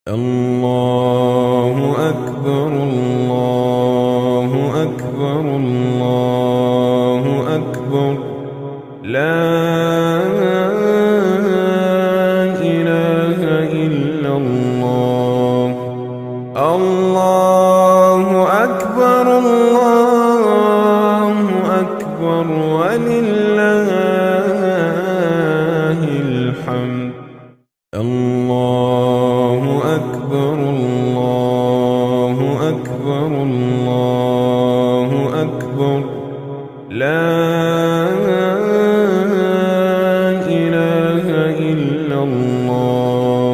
الله أكبر الله أكبر الله أكبر لا إله إلا الله الله أكبر الله أكبر ولله الحمد الله أكبر الله أكبر الله أكبر لا إله إلا الله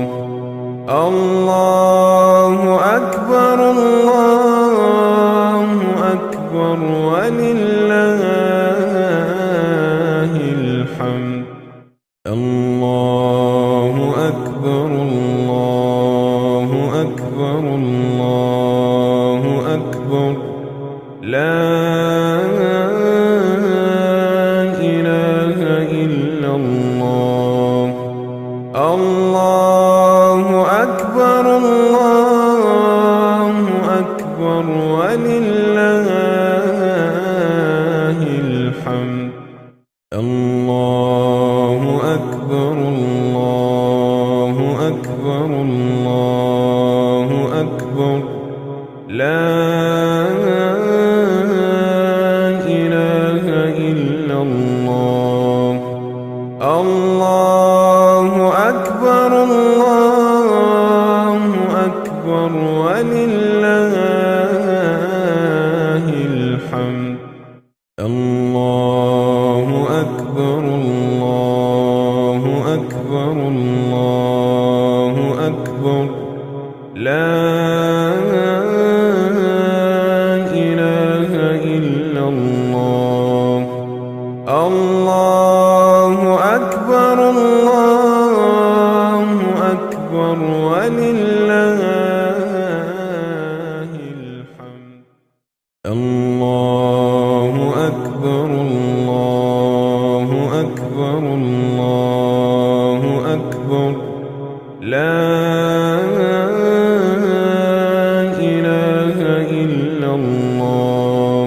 الله أكبر الله أكبر ولله الحمد الله أكبر الله أكبر الله أكبر لا إله إلا الله الله أكبر الله أكبر ولله الحمد الله أكبر الله أكبر الله أكبر لا إله إلا الله الله أكبر الله أكبر ولله الحمد الله أكبر الله أكبر الله أكبر لا إله إلا الله الله أكبر الله أكبر ولله الحمد الله أكبر الله أكبر الله أكبر لا إله إلا الله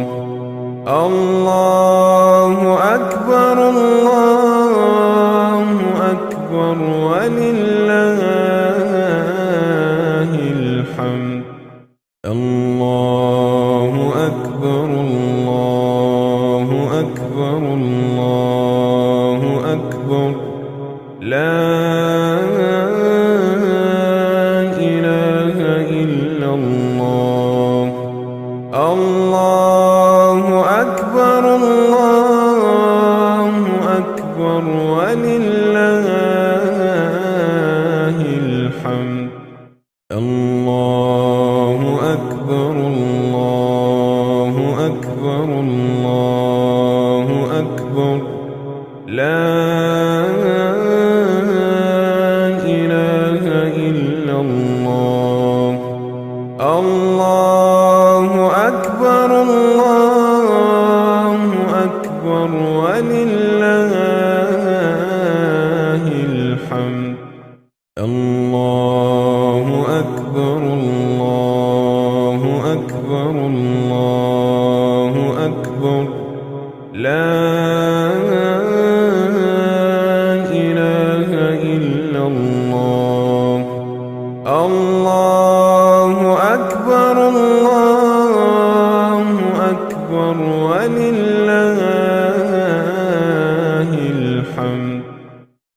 الله أكبر الله أكبر ولله الحمد الله أكبر الله أكبر الله أكبر لا إله إلا الله الله أكبر الله أكبر ولله الحمد الله أكبر الله أكبر الله أكبر لا إله إلا الله الله أكبر الله أكبر ولله الحمد الله أكبر الله أكبر الله أكبر لا إله إلا الله الله أكبر الله أكبر ولله الحمد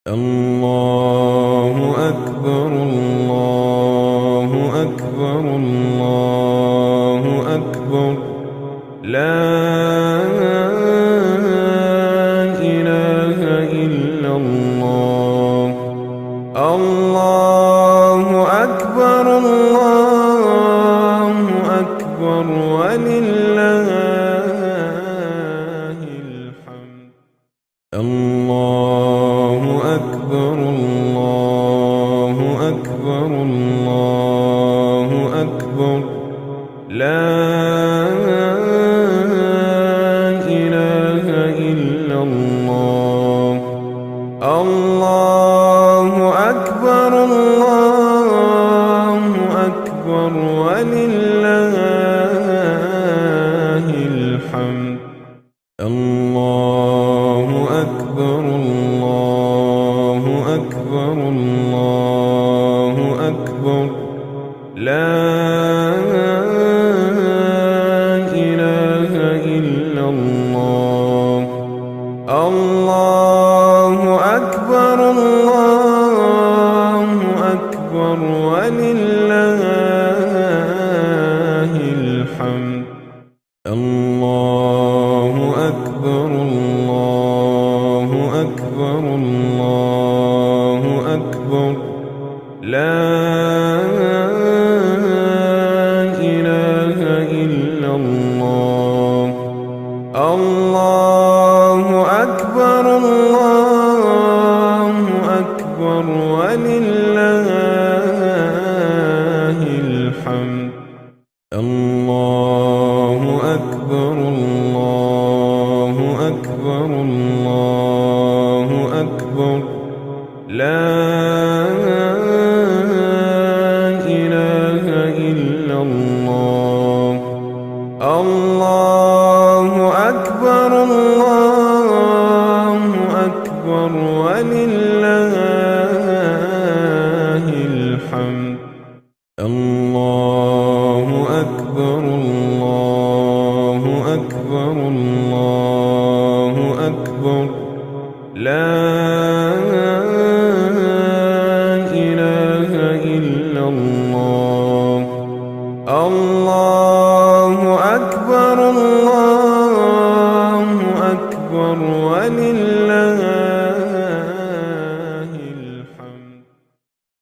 الله أكبر الله أكبر الله أكبر لا إله إلا الله الله أكبر الله أكبر ولله الحمد الله أكبر الله أكبر الله أكبر لا إله إلا الله الله أكبر الله أكبر لا إله إلا الله الله أكبر الله أكبر ولله الحمد الله أكبر الله أكبر الله أكبر لا إله إلا الله الله أكبر الله أكبر ولله الحمد الله أكبر الله أكبر الله أكبر لا إله إلا الله الله أكبر الله أكبر ولله الحمد الله أكبر الله أكبر الله أكبر لا إله إلا الله الله أكبر الله أكبر ولله الحمد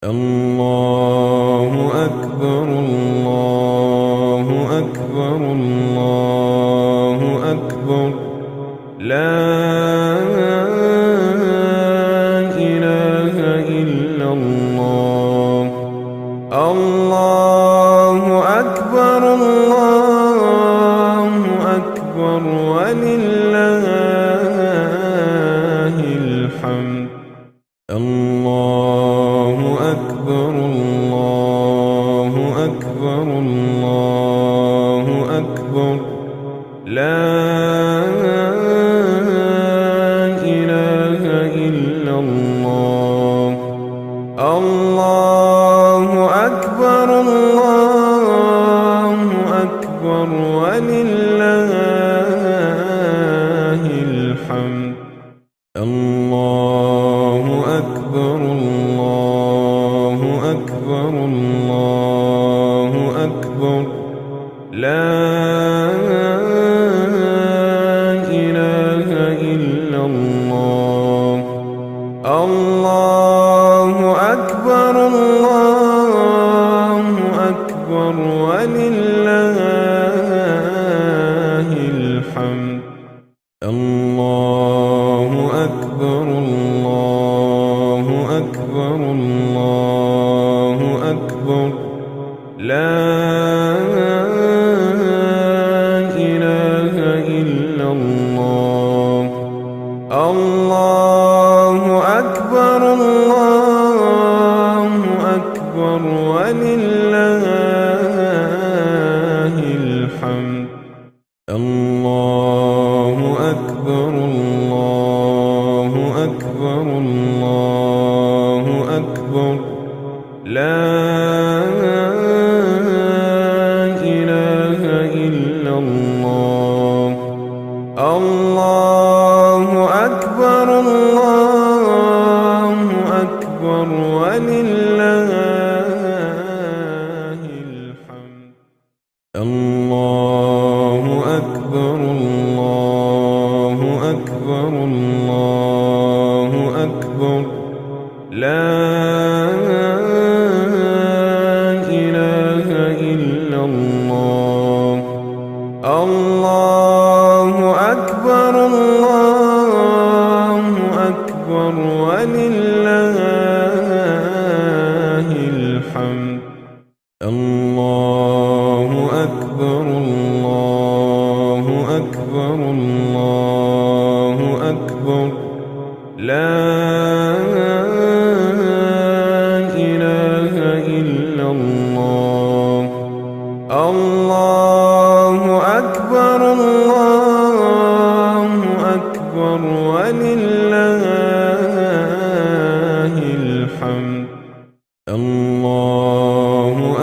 الله أكبر الله أكبر الله أكبر لا إله إلا الله الله أكبر الله أكبر ولله الحمد الله أكبر الله أكبر الله أكبر لا إله إلا الله الله أكبر الله أكبر ولله الحمد الله أكبر الله أكبر الله أكبر لا إله إلا الله الله أكبر الله أكبر ولله الحمد الله أكبر الله أكبر الله أكبر لا إله إلا الله الله أكبر الله أكبر ولله الحمد الله أكبر الله أكبر الله أكبر لا إله إلا الله الله أكبر الله أكبر ولله الحمد الله أكبر الله أكبر الله أكبر لا إله إلا الله الله أكبر الله أكبر ولله الحمد الله أكبر الله أكبر الله أكبر لا إله إلا الله الله أكبر الله أكبر ولله الحمد الله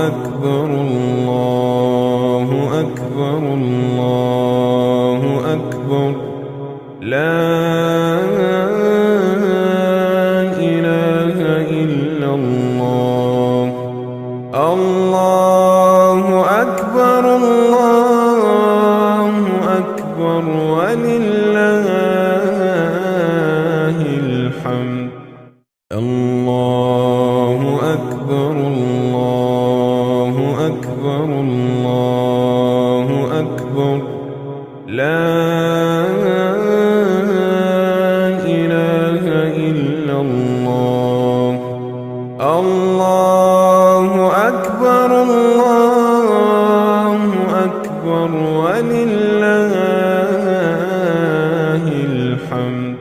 أكبر الله أكبر الله أكبر لا إله إلا الله الله أكبر الله أكبر ولله الحمد الله أكبر الله أكبر الله أكبر لا إله إلا الله الله أكبر الله أكبر ولله الحمد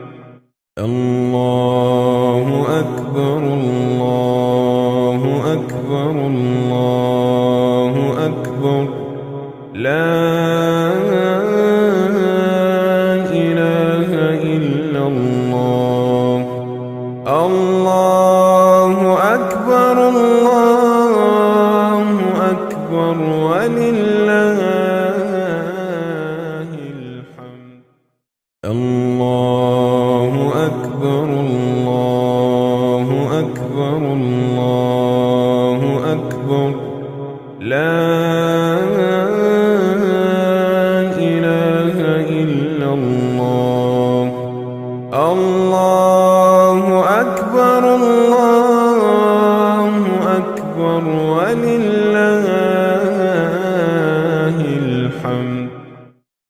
الله أكبر الله أكبر الله أكبر لا إله إلا الله الله أكبر الله أكبر ولله الحمد الله أكبر الله أكبر الله أكبر لا إله إلا الله الله أكبر الله أكبر ولله الحمد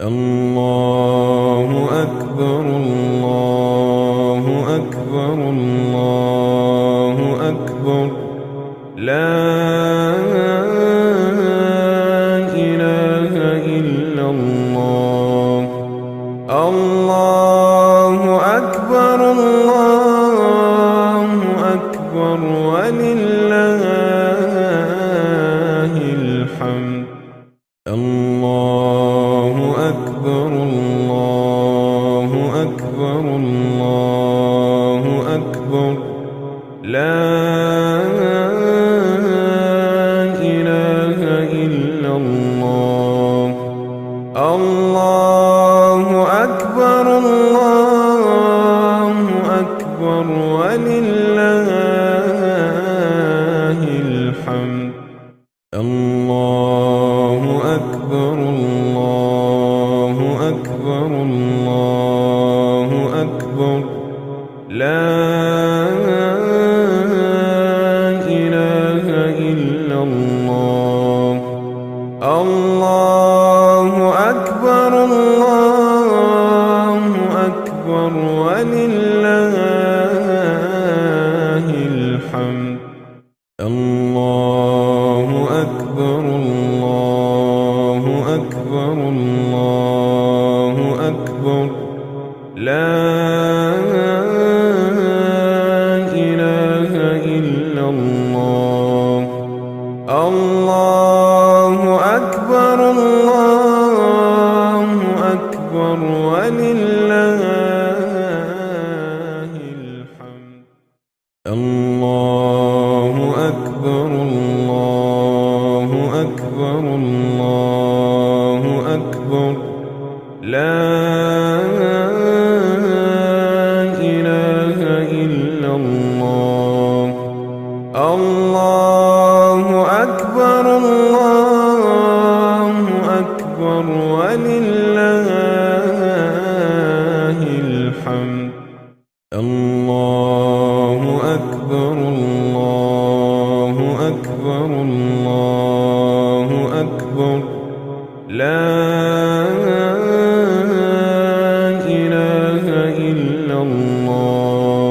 الله أكبر الله أكبر الله أكبر لا إله إلا الله الله أكبر الله أكبر ولله الحمد الله أكبر الله أكبر الله أكبر لا إله إلا الله الله أكبر الله أكبر ولله الحمد الله أكبر الله أكبر الله أكبر لا إله إلا الله الله أكبر الله أكبر ولله الحمد الله أكبر الله أكبر الله أكبر لا إله إلا الله الله أكبر الله أكبر ولله الحمد الله أكبر الله أكبر الله أكبر لا إله إلا الله الله أكبر الله أكبر ولله الحمد الله أكبر الله أكبر الله أكبر لا إله إلا الله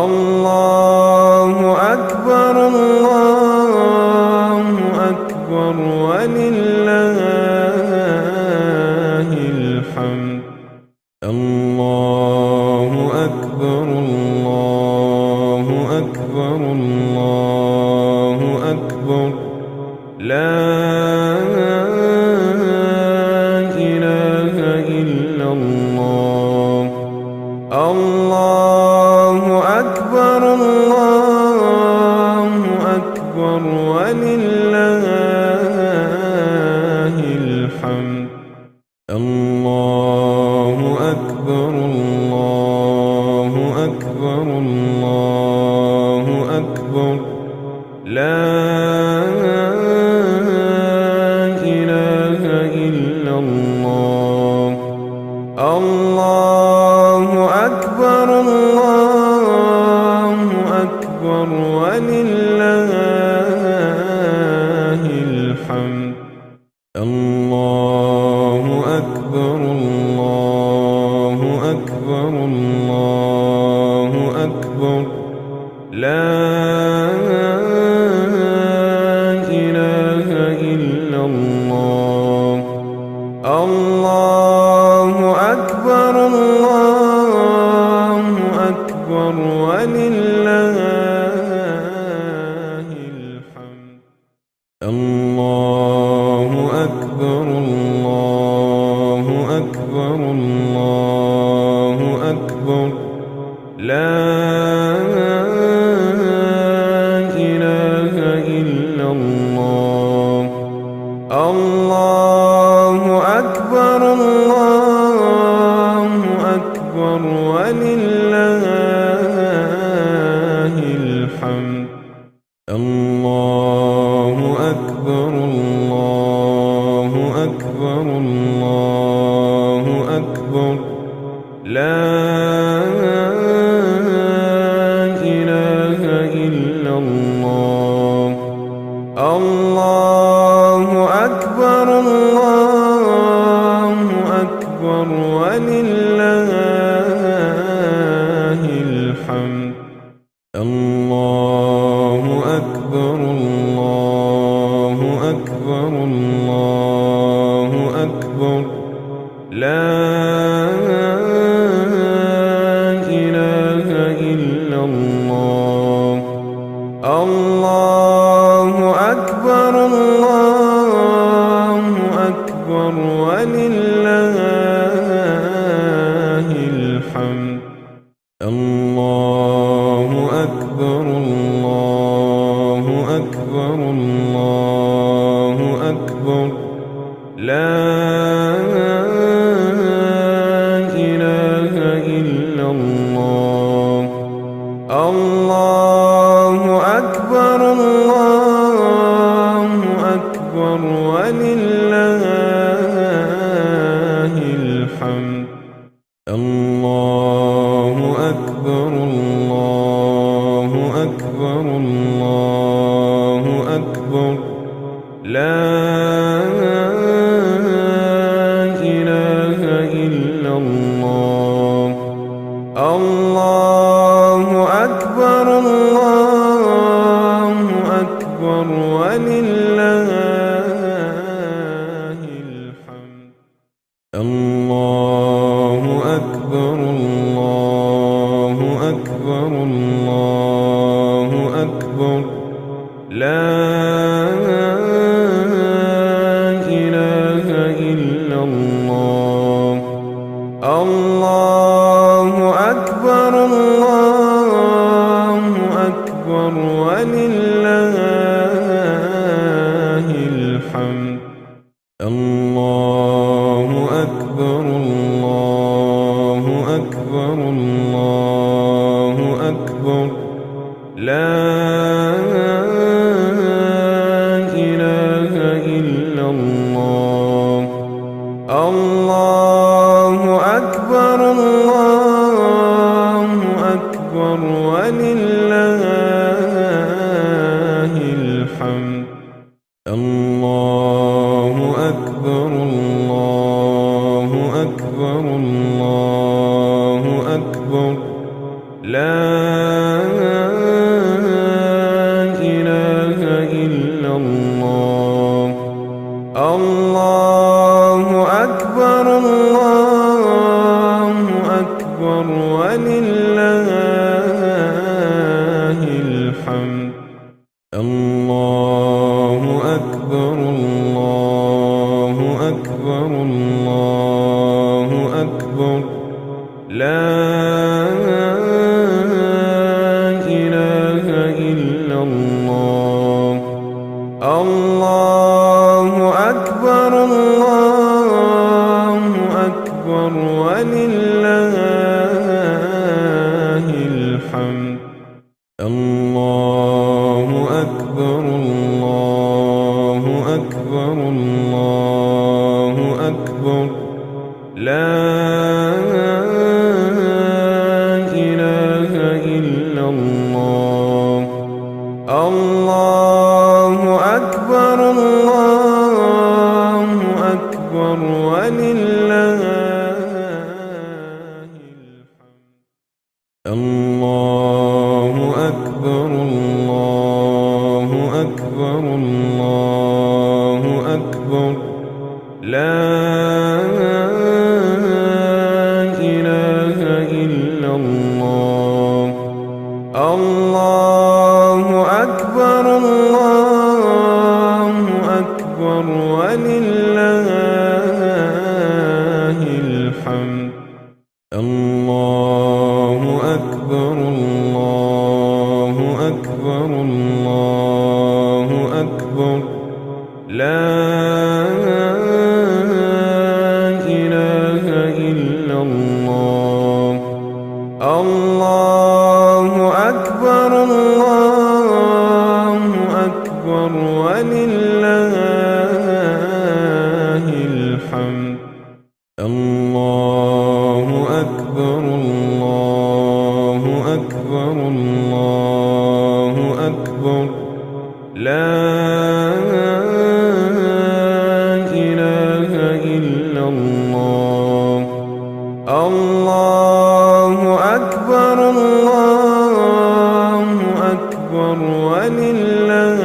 الله أكبر الله أكبر ولله الحمد الله أكبر الله أكبر الله أكبر لا إله إلا الله الله أكبر الله أكبر أكبر ولله الحمد. الله أكبر الله أكبر الله أكبر لا إله إلا الله. الله أكبر الله أكبر ولله الحمد. الله أكبر الله أكبر الله أكبر لا إله إلا الله. الله أكبر الله أكبر ولله الحمد. الله أكبر الله أكبر الله أكبر لا إله إلا الله. الله أكبر الله أكبر ولله الحمد. الله أكبر الله أكبر الله أكبر لا إله إلا الله. الله أكبر الله أكبر ولله الحمد. الله أكبر الله أكبر الله أكبر لا إله إلا الله. الله أكبر الله أكبر ولله الحمد. الله أكبر الله أكبر الله أكبر لا إله إلا الله. الله أكبر الله أكبر ولله الحمد. الله أكبر الله أكبر الله أكبر لا إله إلا الله. الله أكبر الله أكبر ولله الحمد. الله أكبر الله أكبر الله أكبر لا إله إلا الله. الله أكبر الله أكبر ولله الحمد. الله أكبر الله أكبر الله أكبر لا إله إلا الله. الله أكبر الله أكبر ولله الحمد. الله أكبر الله أكبر الله أكبر لا إله إلا الله. الله أكبر الله أكبر ولله الحمد. الله أكبر الله أكبر الله أكبر لا إله إلا الله. الله أكبر الله أكبر ولله الحمد. الله أكبر الله أكبر الله أكبر لا إله إلا الله. الله أكبر الله أكبر ولله الحمد. الله أكبر الله أكبر الله أكبر لا إله إلا الله. الله أكبر الله أكبر ولله الحمد. الله أكبر الله أكبر الله أكبر لا إله إلا الله. الله أكبر الله أكبر ولله الحمد. الله أكبر الله أكبر الله أكبر لا إله إلا الله. الله أكبر الله أكبر ولله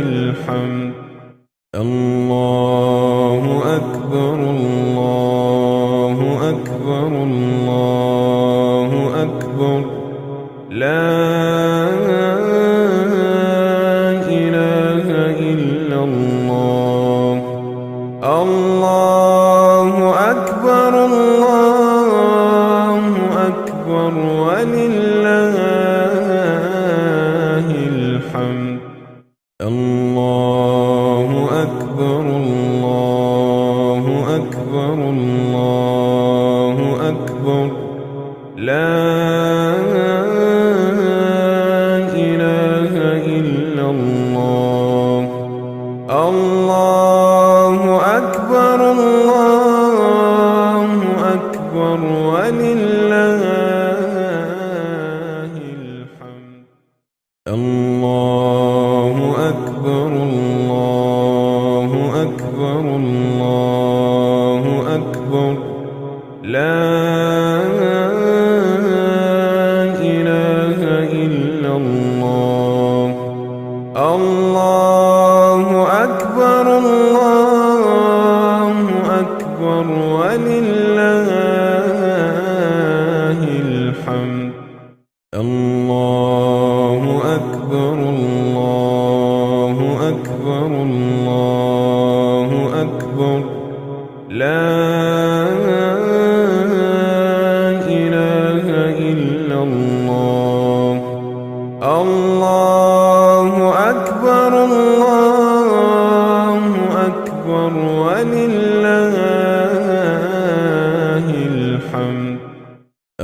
الحمد. الله أكبر الله أكبر الله أكبر لا إله إلا الله. الله أكبر الله أكبر ولله الحمد. الله أكبر الله أكبر الله أكبر لا إله إلا الله. الله أكبر الله أكبر ولله الحمد. الله أكبر الله أكبر الله أكبر لا إله إلا الله. الله أكبر الله أكبر ولله الحمد. الله أكبر الله أكبر الله أكبر لا إله إلا الله. الله أكبر الله أكبر ولله الحمد.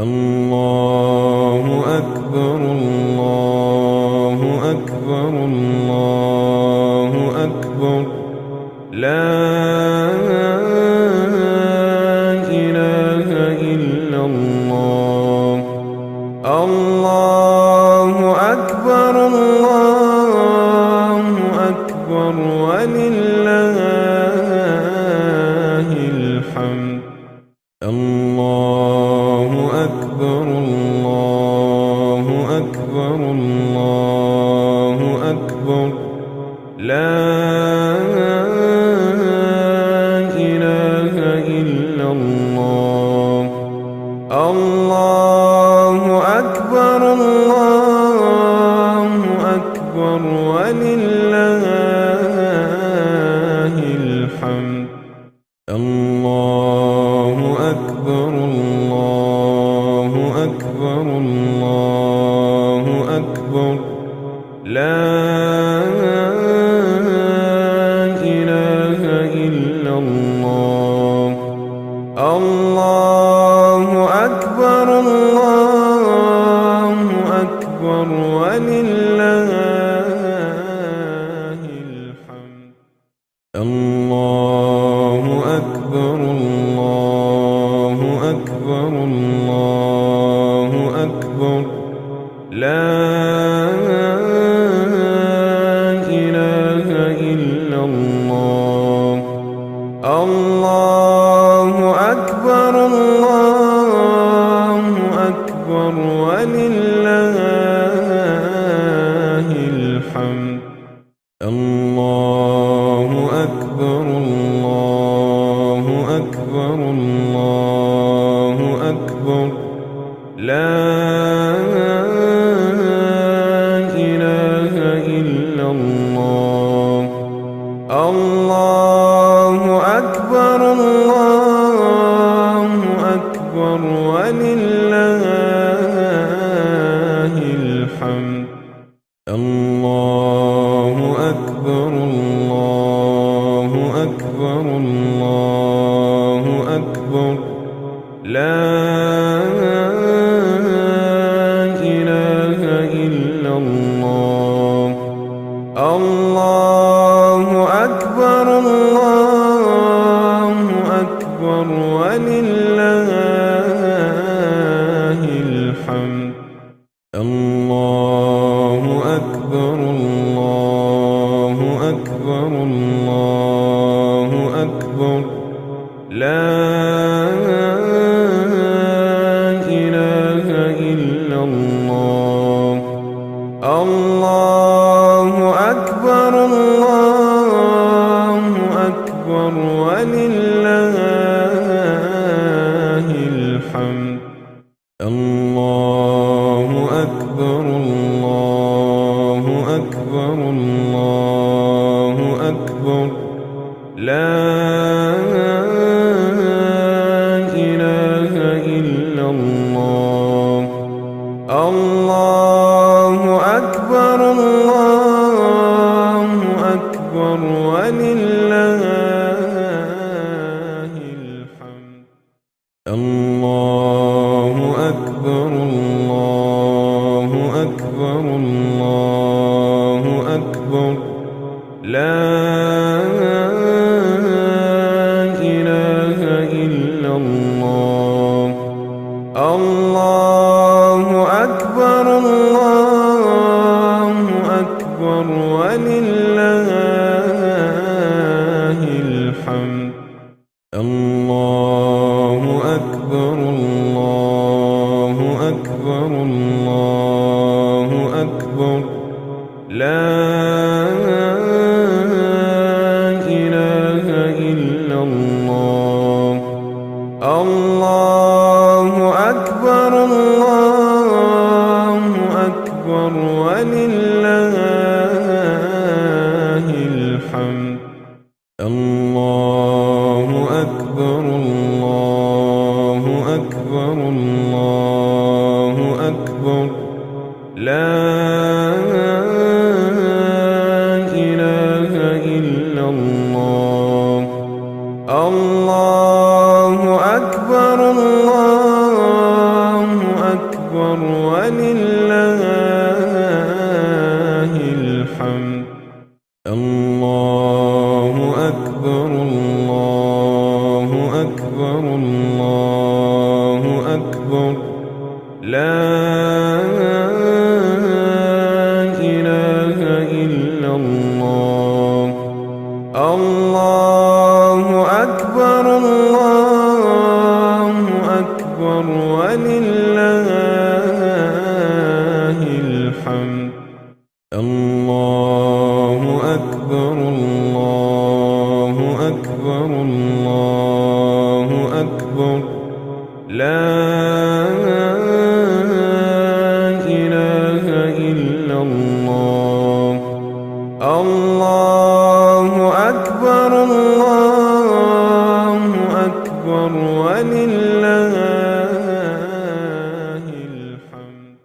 الله أكبر الله أكبر الله أكبر لا إله إلا الله. الله أكبر الله أكبر ولله الحمد. الله أكبر الله أكبر الله أكبر لا إله إلا الله. الله أكبر الله أكبر ولله الحمد. الله أكبر الله أكبر الله أكبر لا الله أكبر الله أكبر الله أكبر لا إله إلا الله الله أكبر الله أكبر ولله الحمد الله أكبر الله أكبر الله أكبر لا إله إلا الله الله أكبر الله أكبر ولله الحمد الله أكبر الله أكبر الله أكبر لا إله إلا الله الله أكبر الله أكبر ولله الحمد الله أكبر الله أكبر الله أكبر لا إله إلا الله الله أكبر الله أكبر ولله الحمد الله أكبر الله أكبر الله أكبر لا إله إلا الله الله أكبر الله أكبر ولله الحمد الله أكبر الله أكبر الله أكبر لا إله إلا الله الله أكبر الله أكبر ولله الحمد الله أكبر الله أكبر الله أكبر لا إله إلا الله الله أكبر الله أكبر ولله الحمد الله أكبر الله أكبر الله أكبر لا إله إلا الله الله أكبر الله أكبر ولله الحمد الله أكبر الله أكبر الله أكبر لا إله إلا الله الله أكبر الله أكبر ولله الحمد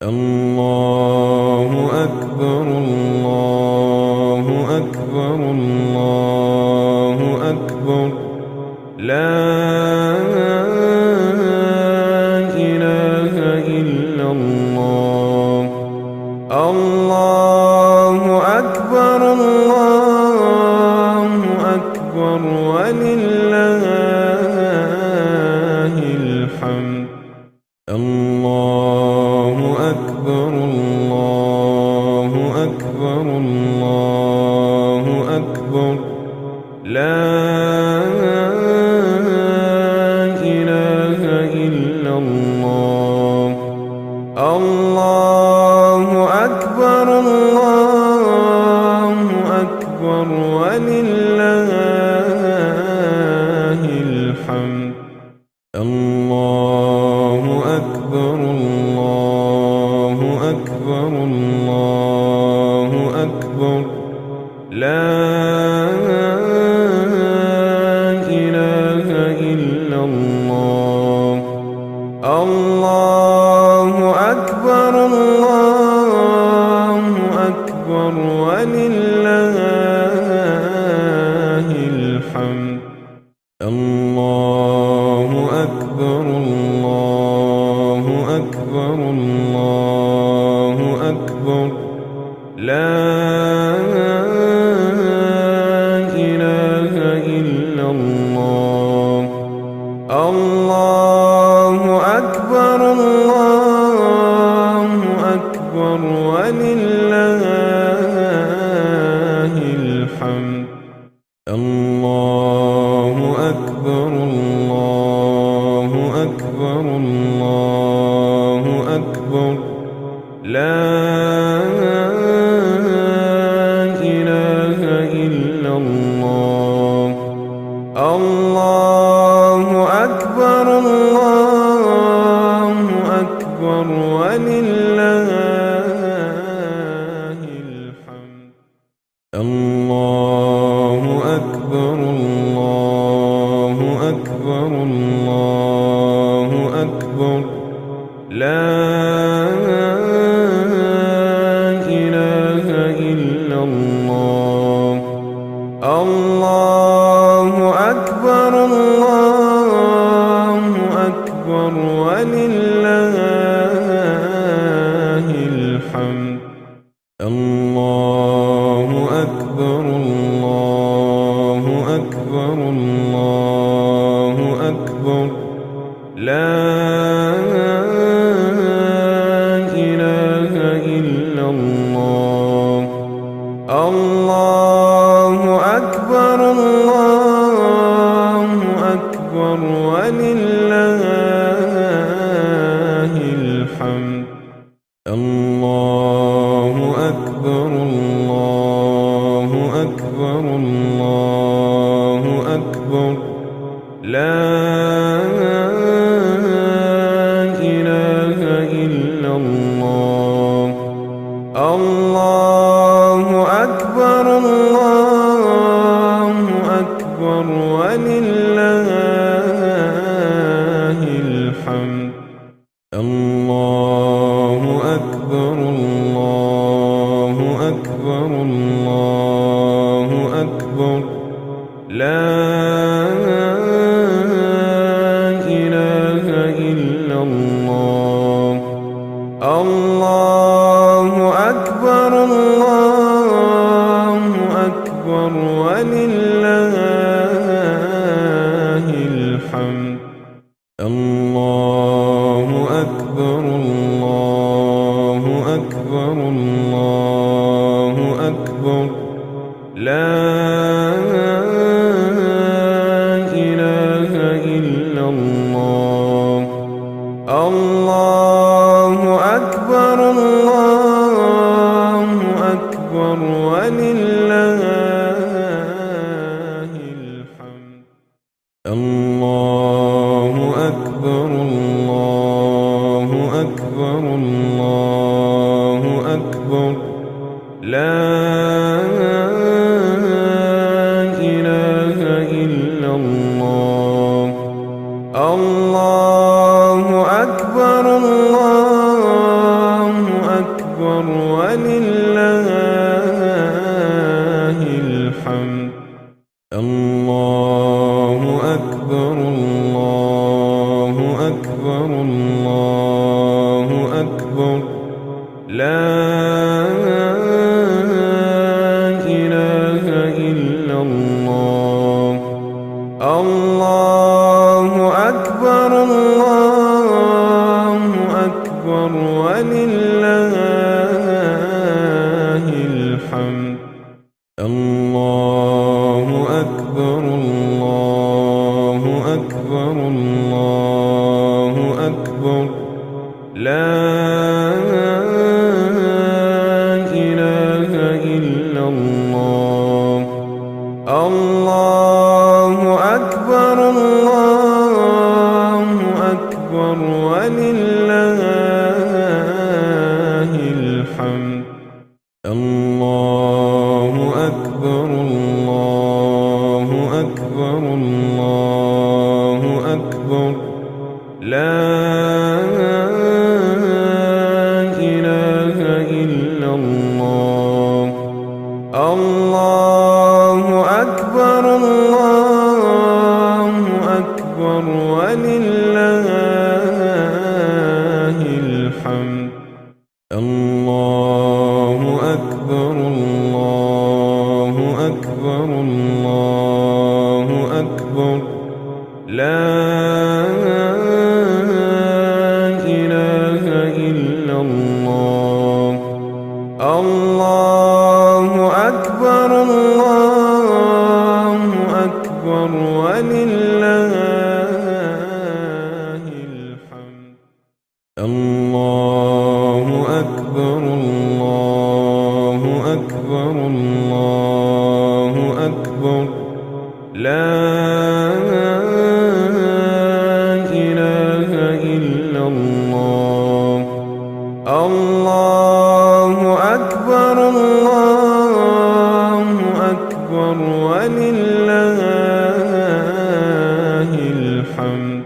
الله أكبر الله أكبر الله أكبر لا إله إلا الله الله أكبر الله أكبر ولله الحمد الله أكبر الله أكبر الله أكبر لا إله إلا الله الله أكبر الله أكبر ولله الحمد. الله أكبر الله أكبر الله أكبر لا إله إلا الله. الله أكبر الله أكبر ولله الحمد. الله أكبر الله أكبر الله أكبر لا إله إلا الله. الله أكبر الله أكبر ولله الحمد. الله أكبر الله أكبر الله أكبر لا إله إلا الله. الله أكبر الله أكبر ولله الحمد. الله أكبر الله أكبر الله أكبر لا إله إلا الله. الله أكبر الله أكبر ولله الحمد. الله أكبر الله أكبر الله أكبر لا إله إلا الله. الله أكبر الله أكبر ولله الحمد. الله أكبر الله أكبر الله أكبر لا إله إلا الله. الله أكبر الله أكبر ولله الحمد. الله أكبر الله أكبر الله أكبر لا إله إلا الله. الله أكبر الله أكبر ولله الحمد. الله أكبر الله أكبر الله أكبر لا إله إلا الله. الله أكبر الله أكبر ولله الحمد. الله أكبر الله أكبر الله أكبر لا إله إلا الله. الله أكبر الله أكبر ولله الحمد. الله أكبر الله أكبر الله أكبر لا إله إلا الله. الله أكبر الله أكبر ولله الحمد. الله أكبر الله أكبر الله أكبر لا إله إلا الله. الله أكبر الله أكبر ولله الحمد الله أكبر الله أكبر الله أكبر لا إله إلا الله الله أكبر الله أكبر ولله الحمد الله أكبر الله أكبر الله أكبر لا إله إلا الله الله أكبر الله أكبر ولله الحمد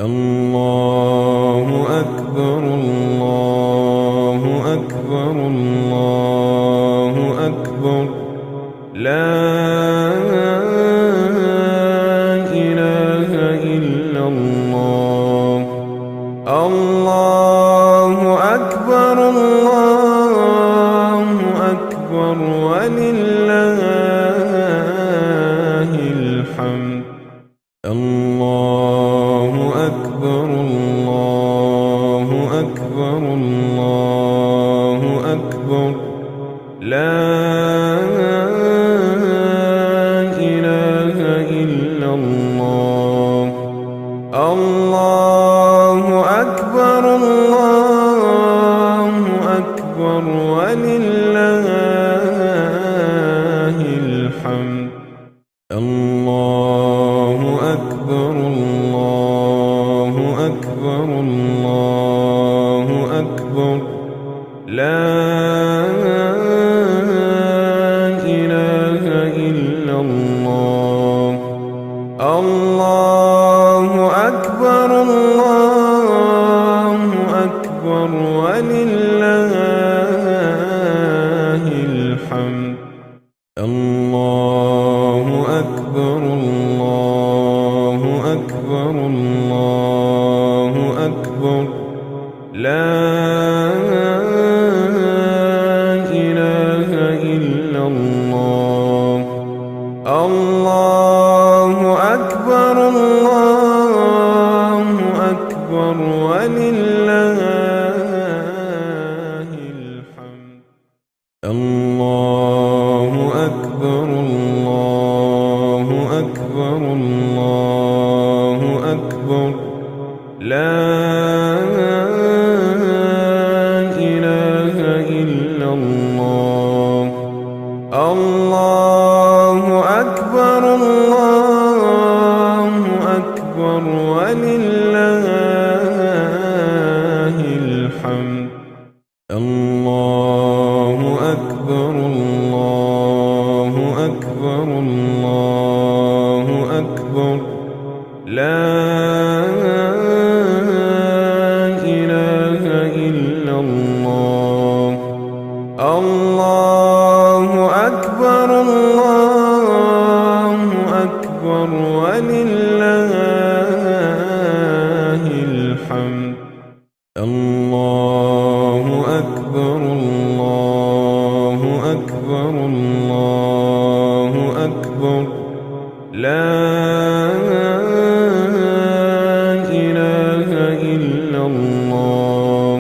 الله أكبر الله أكبر الله أكبر لا إله إلا الله الله أكبر الله أكبر ولله الحمد الله أكبر الله أكبر الله أكبر لا إله إلا الله الله أكبر الله أكبر ولله الحمد الله أكبر الله أكبر الله أكبر لا إله إلا الله الله أكبر الله أكبر ولله الحمد الله أكبر الله أكبر الله أكبر لا إله إلا الله الله أكبر الله أكبر ولله الحمد الله أكبر الله أكبر الله أكبر لا إله إلا الله الله أكبر الله أكبر ولله الحمد الله أكبر الله أكبر الله أكبر لا إله إلا الله الله أكبر الله أكبر ولله الحمد الله أكبر الله أكبر الله أكبر لا إله إلا الله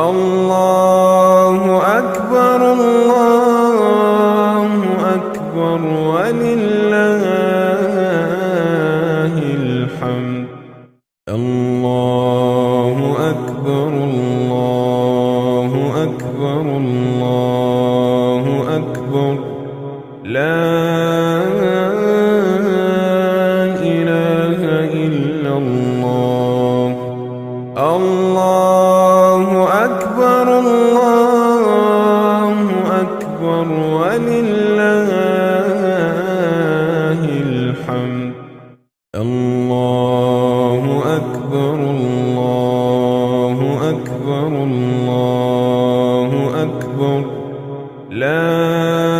الله أكبر الله أكبر ولله الحمد الله أكبر الله أكبر الله أكبر لا إله إلا الله الله أكبر الله أكبر ولله الحمد الله أكبر الله أكبر الله أكبر لا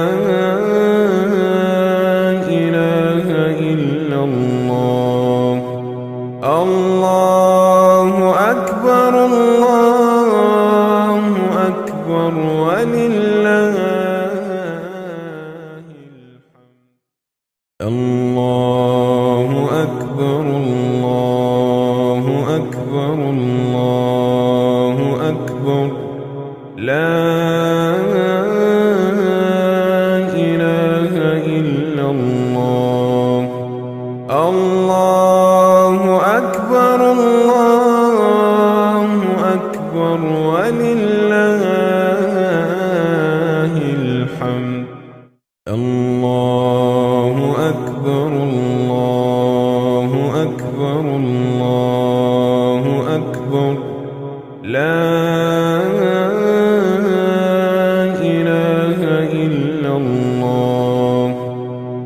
إلا الله.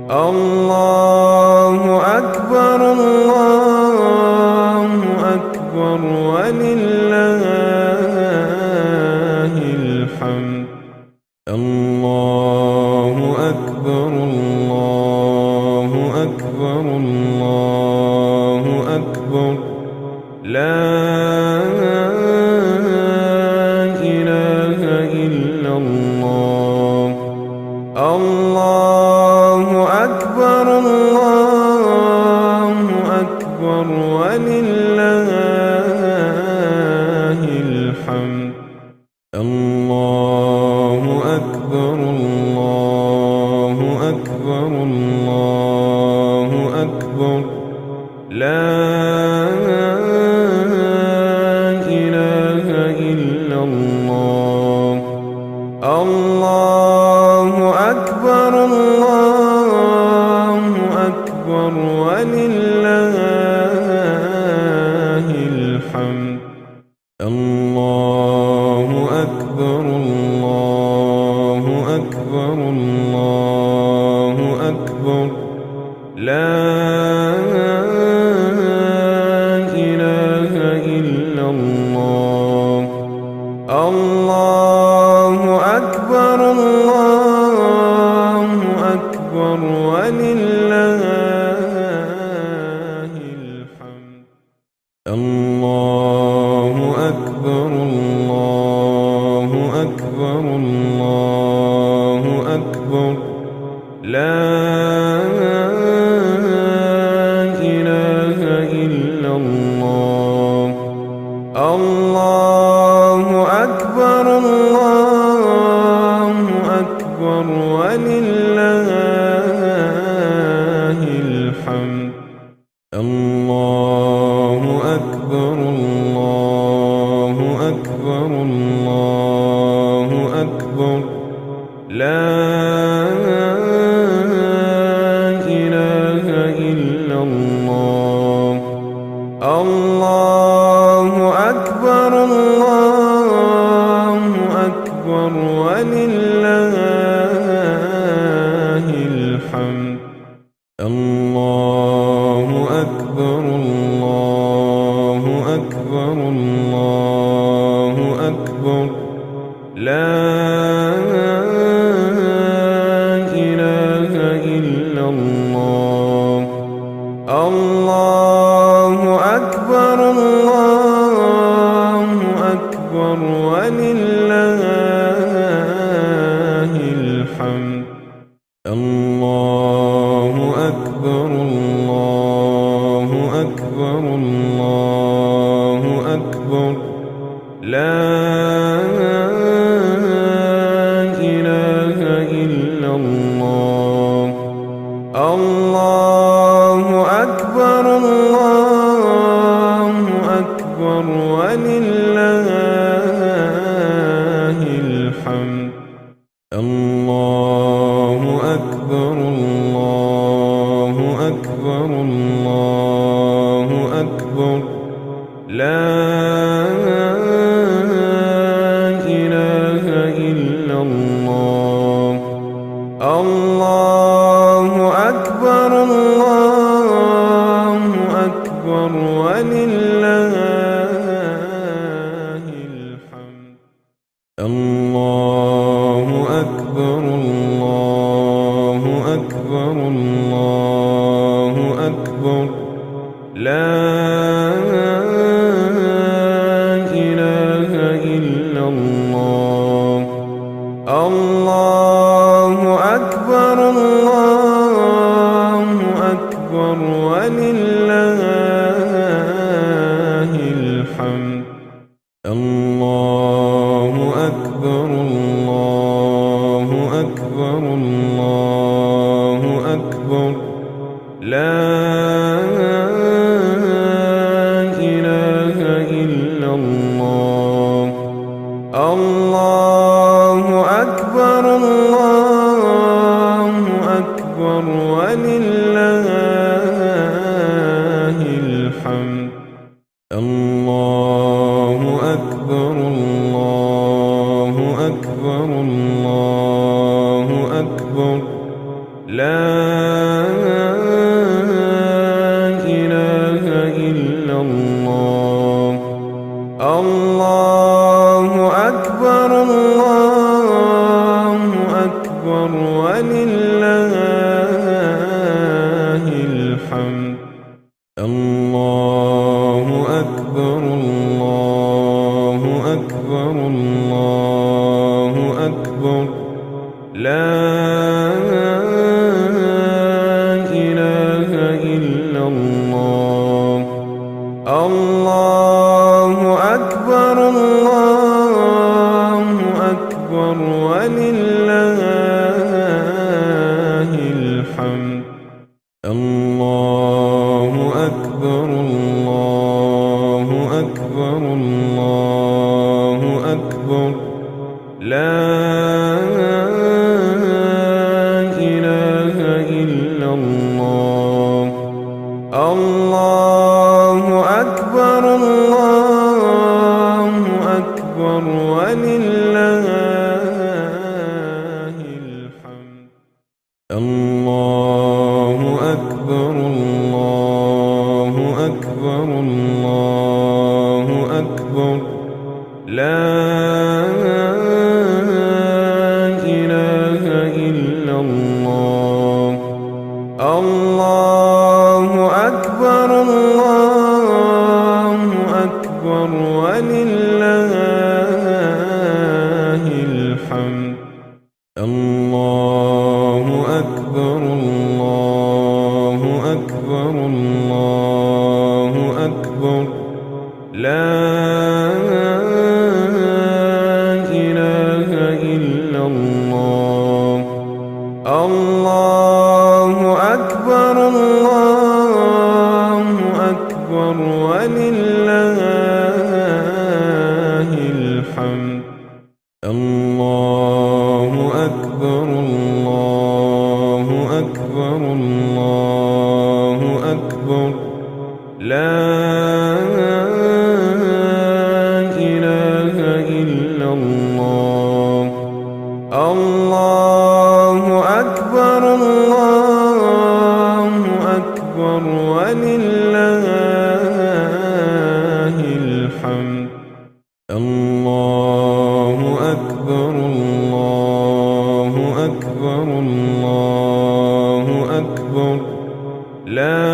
الله أكبر الله أكبر ولله الحمد. الله أكبر الله أكبر الله أكبر لا إله إلا الله. الله أكبر الله أكبر ولله الحمد. الله أكبر الله أكبر الله أكبر لا إله إلا الله. الله أكبر الله أكبر ولله الحمد. الله أكبر الله أكبر الله أكبر لا إله إلا الله. الله أكبر الله أكبر ولله الحمد. الله أكبر الله أكبر الله أكبر لا إله إلا الله. الله أكبر الله أكبر ولله الحمد. الله أكبر الله أكبر الله أكبر لا إله إلا الله. الله أكبر الله أكبر ولله الحمد. الله أكبر الله أكبر الله أكبر لا إله إلا الله. الله أكبر الله أكبر ولله الحمد. الله أكبر الله أكبر الله أكبر لا إله إلا الله. الله أكبر الله أكبر ولله الحمد. الله أكبر الله أكبر الله أكبر لا إله إلا الله. الله أكبر الله أكبر ولله الحمد. الله أكبر الله أكبر الله أكبر لا إله إلا الله. الله أكبر الله أكبر ولله الحمد. الله أكبر الله أكبر الله أكبر لا إله إلا الله. الله أكبر الله أكبر ولله الحمد. الله أكبر الله أكبر الله أكبر ولله الحمد. الله أكبر الله أكبر الله أكبر لا إله إلا الله. الله أكبر الله أكبر ولله الحمد. الله أكبر الله أكبر الله أكبر لا إله إلا الله. الله أكبر الله أكبر ولله الحمد. الله أكبر الله أكبر الله أكبر لا إله إلا الله. الله أكبر الله أكبر ولله الحمد. الله أكبر الله أكبر الله أكبر لا إله إلا الله. الله أكبر الله أكبر ولله الحمد. الله أكبر الله أكبر الله أكبر لا إله إلا الله. الله أكبر الله أكبر ولله الحمد. الله أكبر الله أكبر الله أكبر لا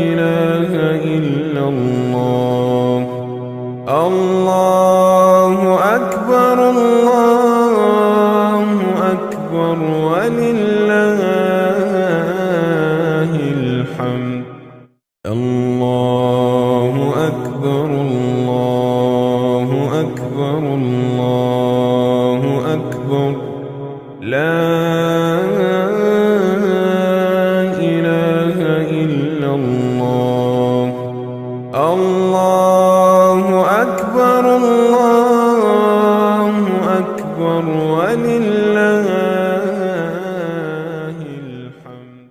إله إلا الله. الله أكبر الله أكبر ولله الحمد. الله أكبر الله أكبر الله أكبر لا إله إلا الله. الله أكبر الله أكبر ولله الحمد.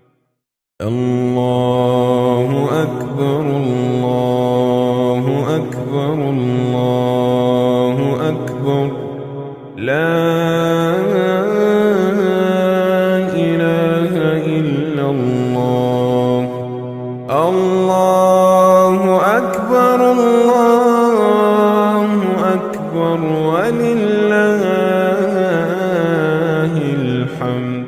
الله أكبر الله أكبر الله أكبر لا إله إلا الله. الله أكبر الله أكبر ولله الحمد.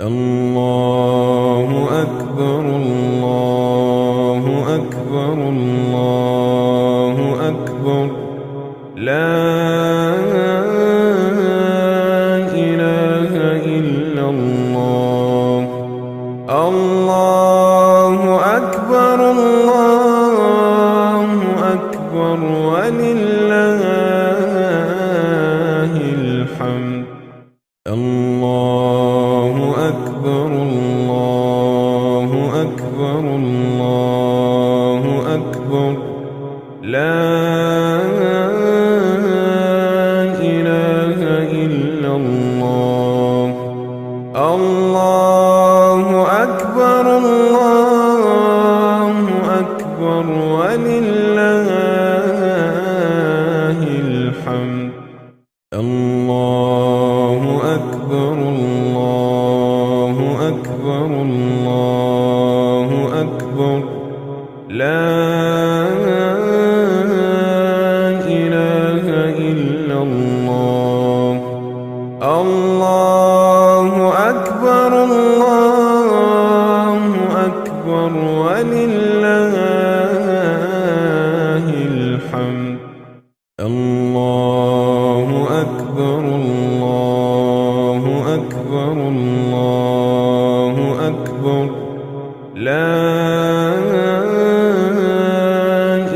الله أكبر الله أكبر الله أكبر لا إله إلا الله. الله أكبر الله أكبر ولله الحمد. الله أكبر الله أكبر الله أكبر لا إله إلا الله. الله أكبر الله أكبر ولله الحمد. الله أكبر الله أكبر الله أكبر لا إله إلا الله. الله أكبر الله أكبر لا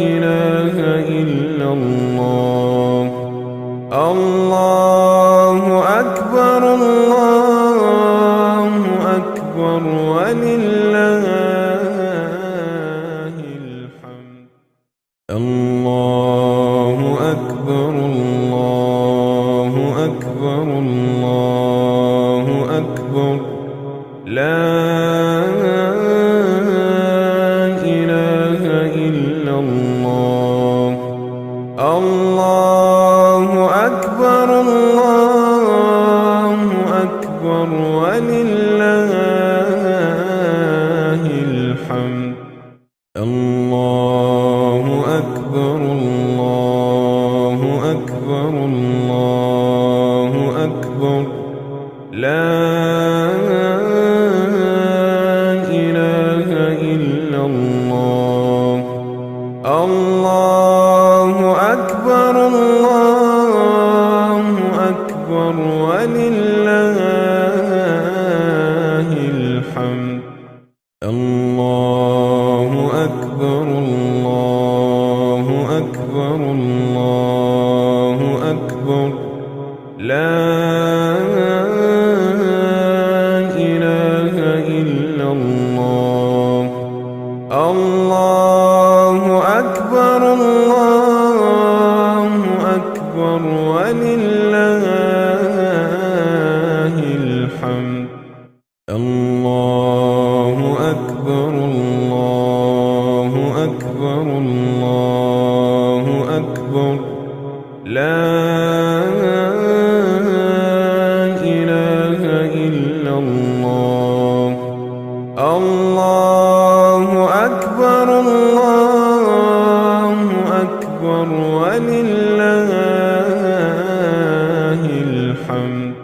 إله إلا الله الله أكبر الله أكبر ولله الحمد الله أكبر الله أكبر الله أكبر لا إله إلا الله الله أكبر الله أكبر ولله الحمد الله أكبر الله أكبر الله أكبر لا إله إلا الله الله أكبر الله أكبر ولله الحمد الله أكبر الله أكبر الله أكبر لا إله إلا الله الله أكبر الله أكبر ولله الحمد الله أكبر الله أكبر الله أكبر لا إله إلا الله الله أكبر الله أكبر ولله الحمد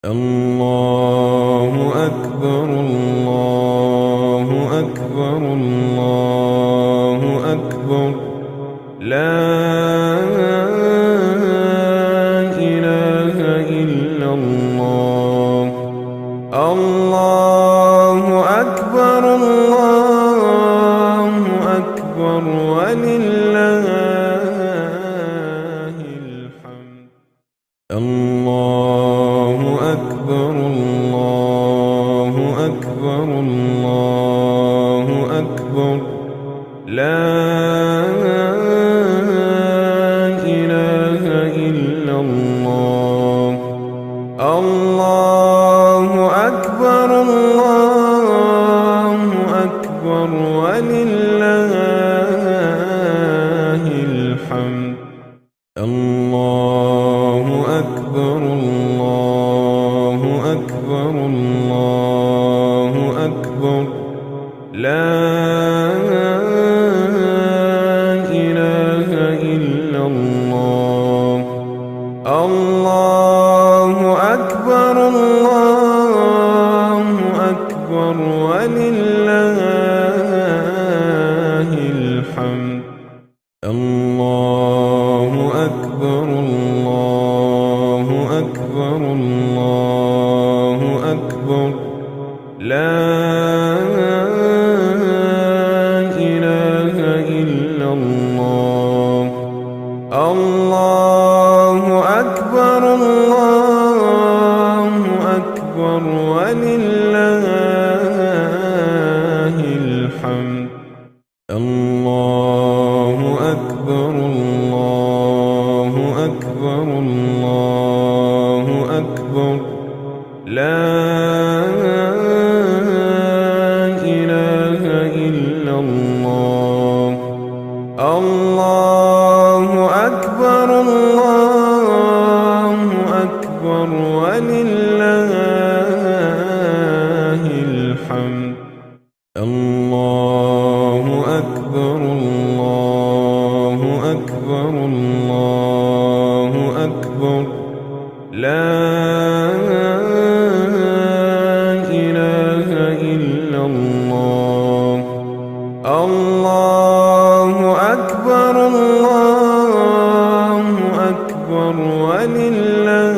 الله أكبر الله أكبر الله أكبر لا إله إلا الله الله أكبر الله أكبر ولله الحمد الله أكبر الله أكبر الله أكبر لا إله إلا الله الله أكبر الله أكبر ولله الحمد الله أكبر الله أكبر الله أكبر لا إله إلا الله الله أكبر الله أكبر ولله الحمد الله أكبر الله أكبر الله أكبر لا إله إلا الله الله أكبر الله أكبر ولله الحمد الله أكبر الله أكبر الله أكبر لا إله إلا الله الله أكبر الله أكبر ولله الحمد الله أكبر الله أكبر الله أكبر لا إله إلا الله الله أكبر الله أكبر ولله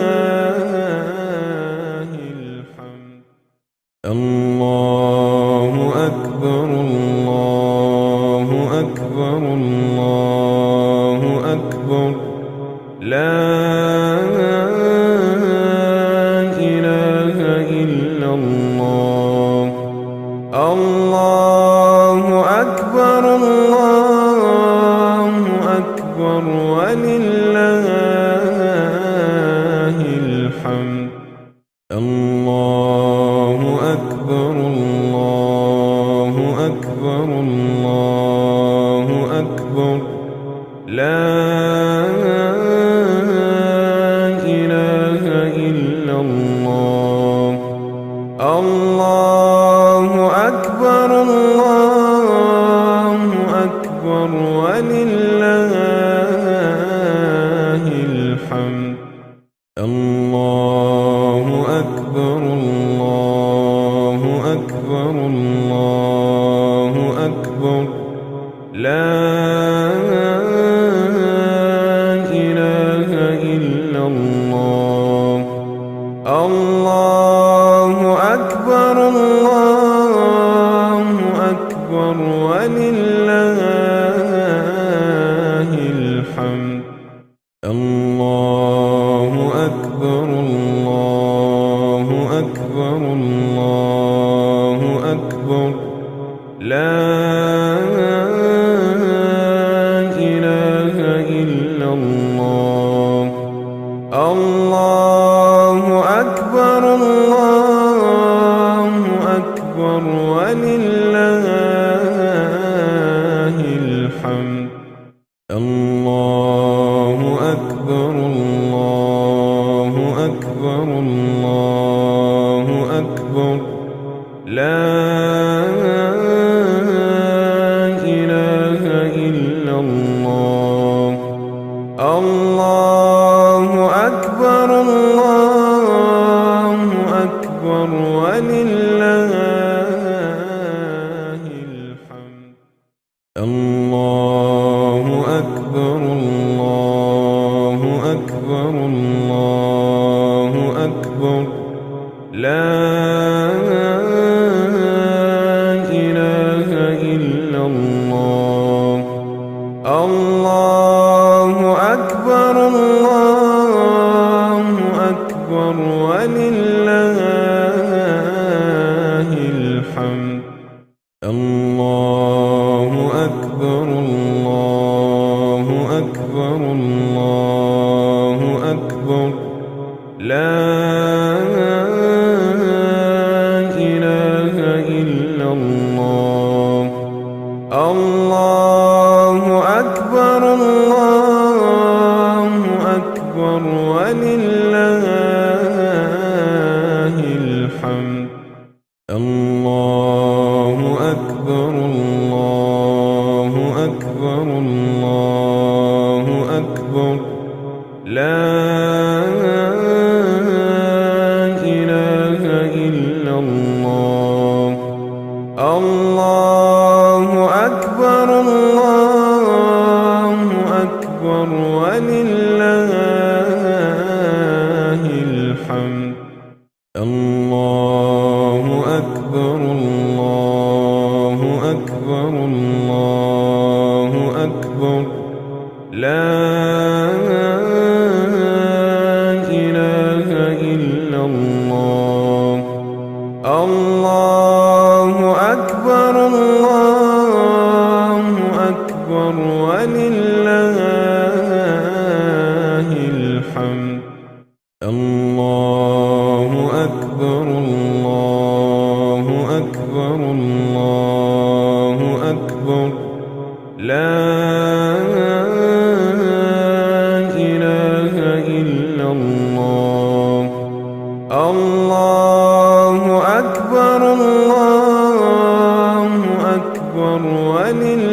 الحمد الله أكبر الله أكبر الله أكبر لا إله إلا الله الله أكبر الله أكبر ولله الحمد الله أكبر الله أكبر الله أكبر لا إله إلا الله الله أكبر الله أكبر ولله الحمد الله أكبر الله أكبر الله أكبر لا إله إلا الله الله أكبر الله أكبر ولله الحمد الله أكبر الله أكبر الله أكبر لا إله إلا الله الله أكبر الله أكبر ولله الحمد الله أكبر الله أكبر الله أكبر لا إله إلا الله الله أكبر الله أكبر ولله الحمد الله أكبر الله أكبر الله أكبر لا إله إلا الله الله أكبر الله أكبر ولله الحمد الله أكبر الله أكبر الله أكبر لا إله إلا الله الله أكبر الله أكبر ولله الحمد الله أكبر الله أكبر الله أكبر لا إله إلا الله الله أكبر الله أكبر ولله الحمد الله أكبر الله أكبر الله أكبر لا إله إلا الله الله أكبر الله أكبر ولله